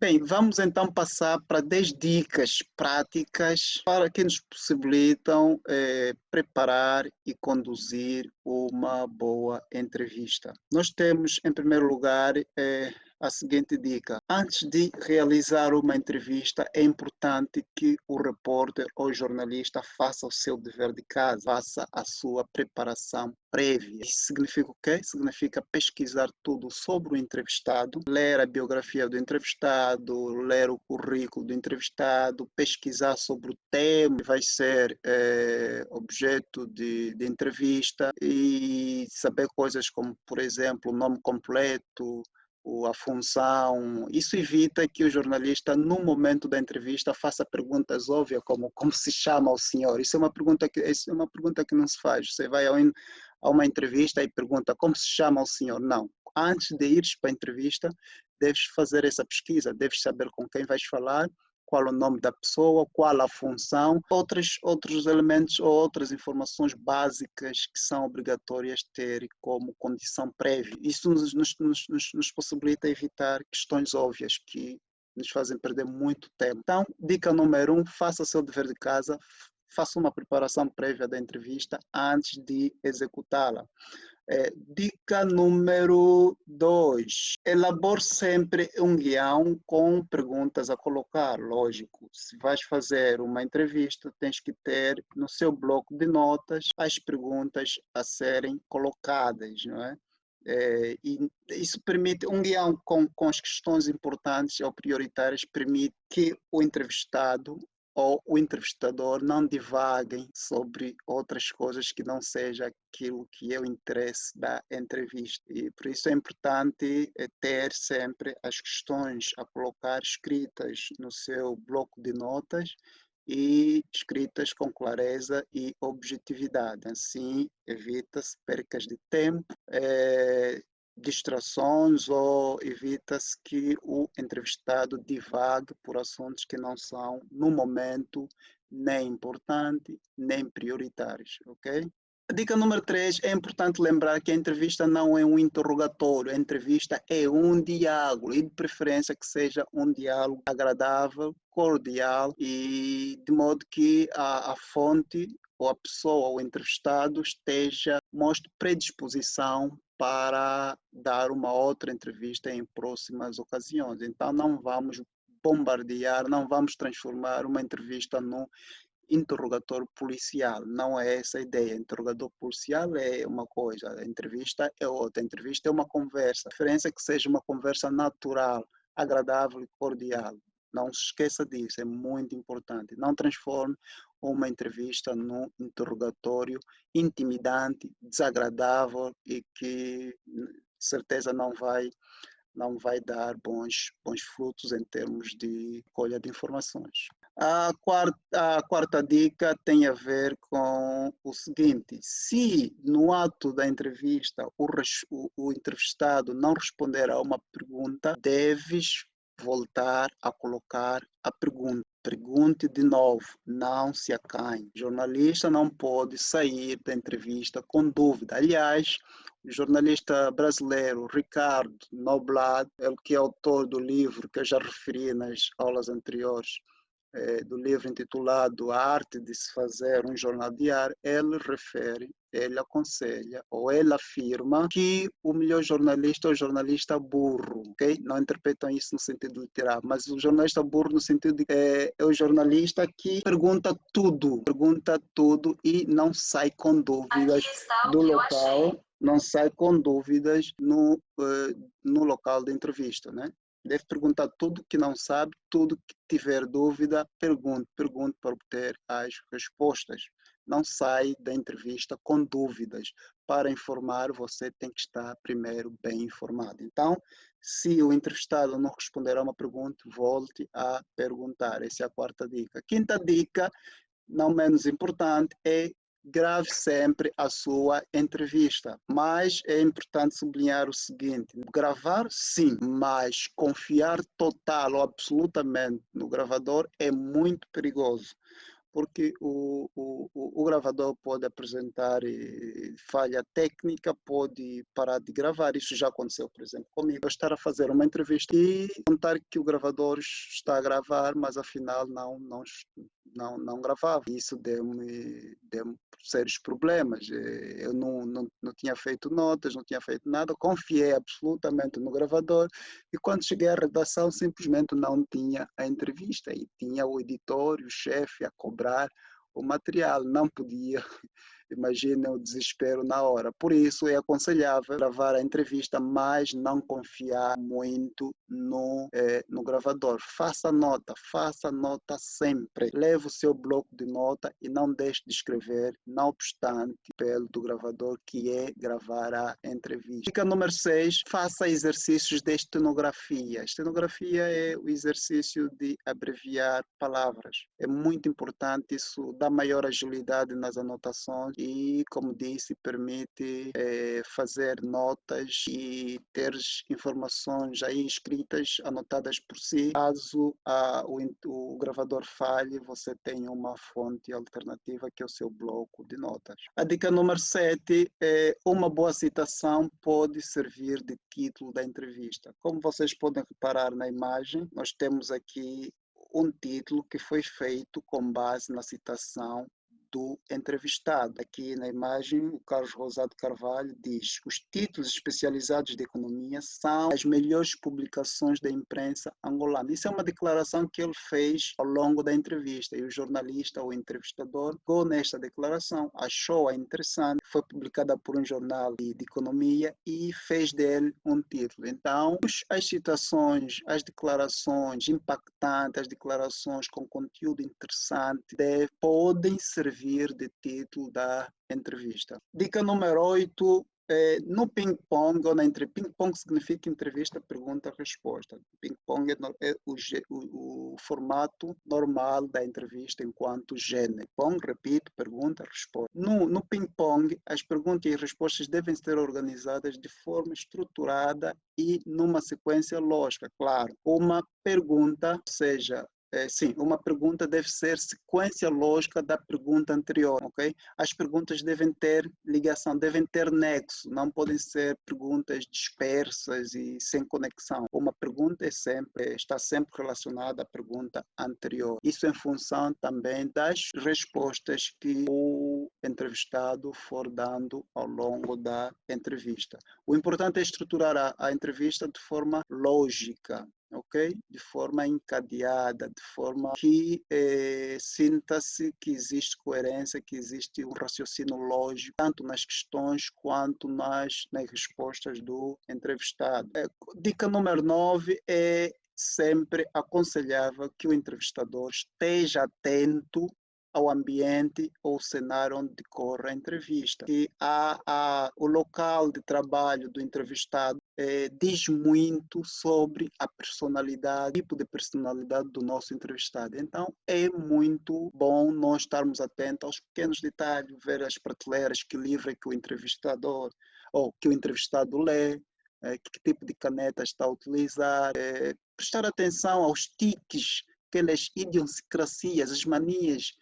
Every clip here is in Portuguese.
Bem, vamos então passar para 10 dicas práticas para que nos possibilitam preparar e conduzir uma boa entrevista. Nós temos, em primeiro lugar, a seguinte dica: antes de realizar uma entrevista, é importante que o repórter ou jornalista faça o seu dever de casa, faça a sua preparação prévia. Isso significa o quê? Significa pesquisar tudo sobre o entrevistado, ler a biografia do entrevistado, ler o currículo do entrevistado, pesquisar sobre o tema que vai ser objeto de entrevista e saber coisas como, por exemplo, o nome completo, a função. Isso evita que o jornalista, no momento da entrevista, faça perguntas óbvias como se chama o senhor. Isso é uma pergunta que não se faz. Você vai a uma entrevista e pergunta como se chama o senhor. Não. Antes de ires para a entrevista, deves fazer essa pesquisa, deves saber com quem vais falar, qual o nome da pessoa, qual a função, outros elementos ou outras informações básicas que são obrigatórias ter como condição prévia. Isso nos possibilita evitar questões óbvias que nos fazem perder muito tempo. Então, dica número 1, faça o seu dever de casa, faça uma preparação prévia da entrevista antes de executá-la. Dica número 2, elabore sempre um guião com perguntas a colocar, lógico. Se vais fazer uma entrevista, tens que ter no seu bloco de notas as perguntas a serem colocadas, não é? E isso permite, um guião com as questões importantes ou prioritárias, permite que o entrevistado ou o entrevistador não divaguem sobre outras coisas que não seja aquilo que é o interesse da entrevista. E por isso é importante ter sempre as questões a colocar escritas no seu bloco de notas e escritas com clareza e objetividade. Assim, evita-se percas de tempo, distrações ou evita-se que o entrevistado divague por assuntos que não são, no momento, nem importantes, nem prioritários, ok? A dica número 3, é importante lembrar que a entrevista não é um interrogatório, a entrevista é um diálogo, e de preferência que seja um diálogo agradável, cordial, e de modo que a fonte ou a pessoa ou o entrevistado mostre predisposição para dar uma outra entrevista em próximas ocasiões. Então não vamos bombardear, não vamos transformar uma entrevista num interrogatório policial. Não é essa a ideia. Interrogador policial é uma coisa, a entrevista é outra. A entrevista é uma conversa. A diferença é que seja uma conversa natural, agradável e cordial. Não se esqueça disso, é muito importante. Não transforme uma entrevista num interrogatório intimidante, desagradável e que certeza não vai dar bons frutos em termos de colha de informações. A quarta dica tem a ver com o seguinte: se no ato da entrevista o entrevistado não responder a uma pergunta, deves voltar a colocar a pergunta. Pergunte de novo, não se acanhe. O jornalista não pode sair da entrevista com dúvida. Aliás, o jornalista brasileiro Ricardo Noblat, ele que é autor do livro que eu já referi nas aulas anteriores, do livro intitulado A Arte de se Fazer um Jornal Diário, ele aconselha ou ele afirma que o melhor jornalista é o jornalista burro, ok? Não interpretam isso no sentido literal, mas o jornalista burro no sentido de é o jornalista que pergunta tudo e não sai com dúvidas do local, não sai com dúvidas no local de entrevista, né? Deve perguntar tudo que não sabe, tudo que tiver dúvida, pergunte para obter as respostas. Não sai da entrevista com dúvidas. Para informar, você tem que estar primeiro bem informado. Então, se o entrevistado não responder a uma pergunta, volte a perguntar. Essa é a quarta dica. Quinta dica, não menos importante, é grave sempre a sua entrevista. Mas é importante sublinhar o seguinte: gravar sim, mas confiar total ou absolutamente no gravador é muito perigoso. porque o gravador pode apresentar falha técnica, pode parar de gravar. Isso já aconteceu, por exemplo, comigo. Eu estar a fazer uma entrevista e contar que o gravador está a gravar, mas afinal não gravava. Isso deu-me sérios problemas. Eu não tinha feito notas, não tinha feito nada, confiei absolutamente no gravador e quando cheguei à redação simplesmente não tinha a entrevista e tinha o editor e o chefe a cobrar o material, não podia. Imagina o desespero na hora. Por isso, é aconselhável gravar a entrevista, mas não confiar muito no gravador. Faça nota sempre. Leve o seu bloco de nota e não deixe de escrever, não obstante pelo do gravador, que é gravar a entrevista. Dica número 6, faça exercícios de estenografia. Estenografia é o exercício de abreviar palavras. É muito importante, isso dá maior agilidade nas anotações e, como disse, permite fazer notas e ter informações aí escritas, anotadas por si. Caso o gravador falhe, você tem uma fonte alternativa que é o seu bloco de notas. A dica número 7 é uma boa citação pode servir de título da entrevista. Como vocês podem reparar na imagem, nós temos aqui um título que foi feito com base na citação do entrevistado. Aqui na imagem, o Carlos Rosado Carvalho diz: os títulos especializados de economia são as melhores publicações da imprensa angolana. Isso é uma declaração que ele fez ao longo da entrevista e o jornalista, o entrevistador, ficou nesta declaração, achou-a interessante, foi publicada por um jornal de economia e fez dele um título. Então, as citações, as declarações impactantes, as declarações com conteúdo interessante podem servir de título da entrevista. Dica número 8, no ping-pong, ou ping-pong significa entrevista, pergunta, resposta. Ping-pong é o formato normal da entrevista enquanto gênero. Ping, repito, pergunta, resposta. No ping-pong, as perguntas e respostas devem ser organizadas de forma estruturada e numa sequência lógica, claro. Uma pergunta, ou seja, sim, uma pergunta deve ser sequência lógica da pergunta anterior, ok? As perguntas devem ter ligação, devem ter nexo, não podem ser perguntas dispersas e sem conexão. Uma pergunta está sempre relacionada à pergunta anterior. Isso em função também das respostas que o entrevistado for dando ao longo da entrevista. O importante é estruturar a entrevista de forma lógica, ok? De forma encadeada, de forma que sinta-se que existe coerência, que existe um raciocínio lógico, tanto nas questões quanto nas respostas do entrevistado. Dica número 9 é sempre aconselhável que o entrevistador esteja atento ao ambiente ou cenário onde decorre a entrevista. E o local de trabalho do entrevistado diz muito sobre a personalidade, o tipo de personalidade do nosso entrevistado. Então, é muito bom nós estarmos atentos aos pequenos detalhes, ver as prateleiras, que livro é que o entrevistador ou que o entrevistado lê, que tipo de caneta está a utilizar, prestar atenção aos tiques, aquelas idiosincrasias, as manias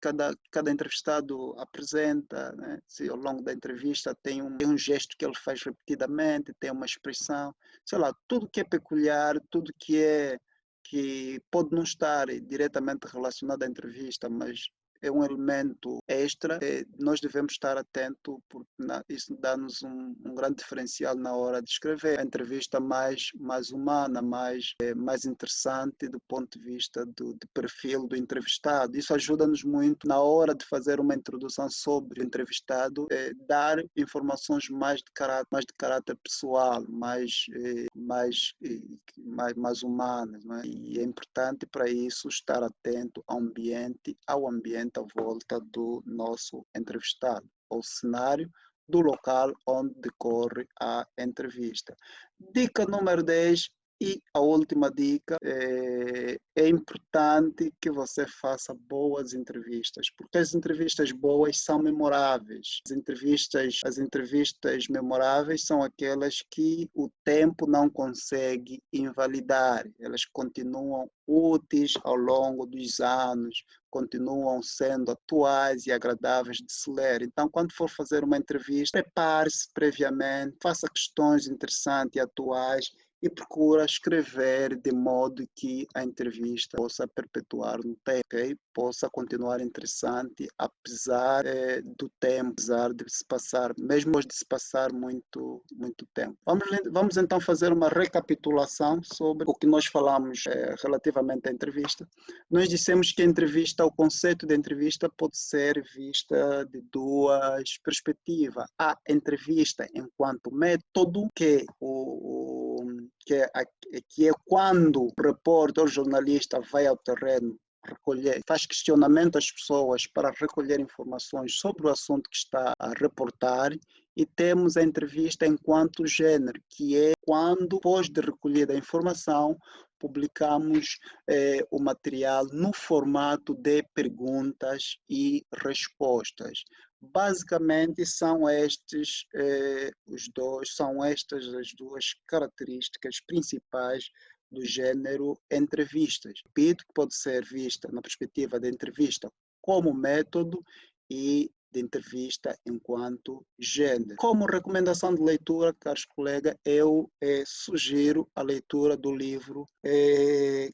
cada entrevistado apresenta, né? Se ao longo da entrevista tem um gesto que ele faz repetidamente, tem uma expressão, sei lá, tudo que é peculiar, tudo que pode não estar diretamente relacionado à entrevista, mas é um elemento extra, nós devemos estar atentos, porque isso dá-nos um grande diferencial na hora de escrever a entrevista mais humana, mais interessante do ponto de vista do perfil do entrevistado. Isso ajuda-nos muito na hora de fazer uma introdução sobre o entrevistado, dar informações mais de caráter pessoal, mais humanas, não é? E é importante para isso estar atento ao ambiente à volta do nosso entrevistado, ao cenário do local onde decorre a entrevista. Dica número 10, E a última dica é importante que você faça boas entrevistas, porque as entrevistas boas são memoráveis. As entrevistas memoráveis são aquelas que o tempo não consegue invalidar. Elas continuam úteis ao longo dos anos, continuam sendo atuais e agradáveis de se ler. Então, quando for fazer uma entrevista, prepare-se previamente, faça questões interessantes e atuais e procura escrever de modo que a entrevista possa perpetuar no tempo, okay? Possa continuar interessante apesar do tempo, apesar de se passar, mesmo depois de se passar muito, muito tempo. Vamos então fazer uma recapitulação sobre o que nós falamos relativamente à entrevista. Nós dissemos que a entrevista, o conceito de entrevista pode ser vista de duas perspectivas. A entrevista enquanto método, que é quando o repórter ou jornalista vai ao terreno recolher, faz questionamento às pessoas para recolher informações sobre o assunto que está a reportar, e temos a entrevista enquanto gênero, que é quando, depois de recolhida a informação, publicamos o material no formato de perguntas e respostas. Basicamente são estas as duas características principais do gênero entrevistas. Repito que pode ser vista na perspectiva de entrevista como método e de entrevista enquanto gênero. Como recomendação de leitura, caros colegas, eu sugiro a leitura do livro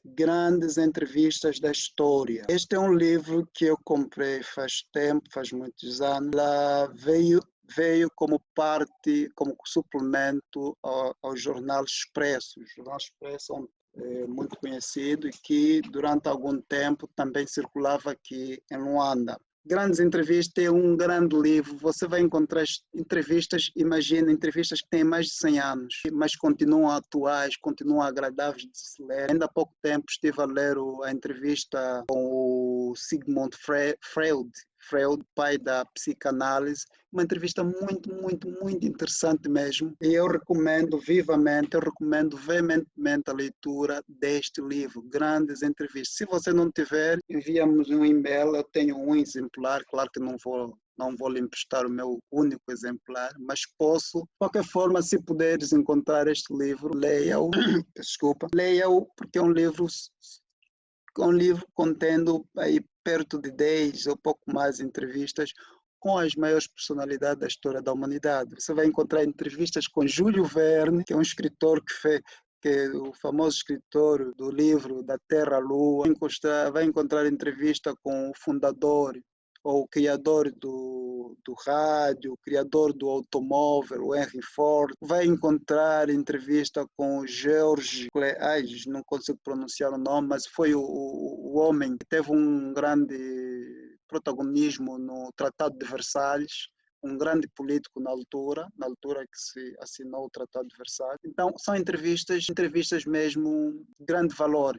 Grandes Entrevistas da História. Este é um livro que eu comprei faz tempo, faz muitos anos. Ela veio como parte, como suplemento ao Jornal Expresso. O Jornal Expresso é muito conhecido e que durante algum tempo também circulava aqui em Luanda. Grandes Entrevistas é um grande livro. Você vai encontrar entrevistas, imagina, entrevistas que têm mais de 100 anos, mas continuam atuais, continuam agradáveis de se ler. Ainda há pouco tempo estive a ler a entrevista com o Sigmund Freud, pai da psicanálise, uma entrevista muito, muito, muito interessante mesmo. E eu recomendo vivamente, eu recomendo veementemente a leitura deste livro, Grandes Entrevistas. Se você não tiver, envia-nos um e-mail, eu tenho um exemplar, claro que não vou lhe emprestar o meu único exemplar, mas posso, de qualquer forma, se puderes encontrar este livro, leia-o, leia-o, porque é um livro contendo aí perto de 10 ou pouco mais entrevistas com as maiores personalidades da história da humanidade. Você vai encontrar entrevistas com Júlio Verne, que é um escritor que é o famoso escritor do livro Da Terra à Lua. Vai encontrar entrevista com o fundador ou o criador do rádio, o criador do automóvel, o Henry Ford. Vai encontrar entrevista com o George, não consigo pronunciar o nome, mas foi o homem que teve um grande protagonismo no Tratado de Versalhes, um grande político na altura que se assinou o Tratado de Versalhes. Então, são entrevistas mesmo de grande valor.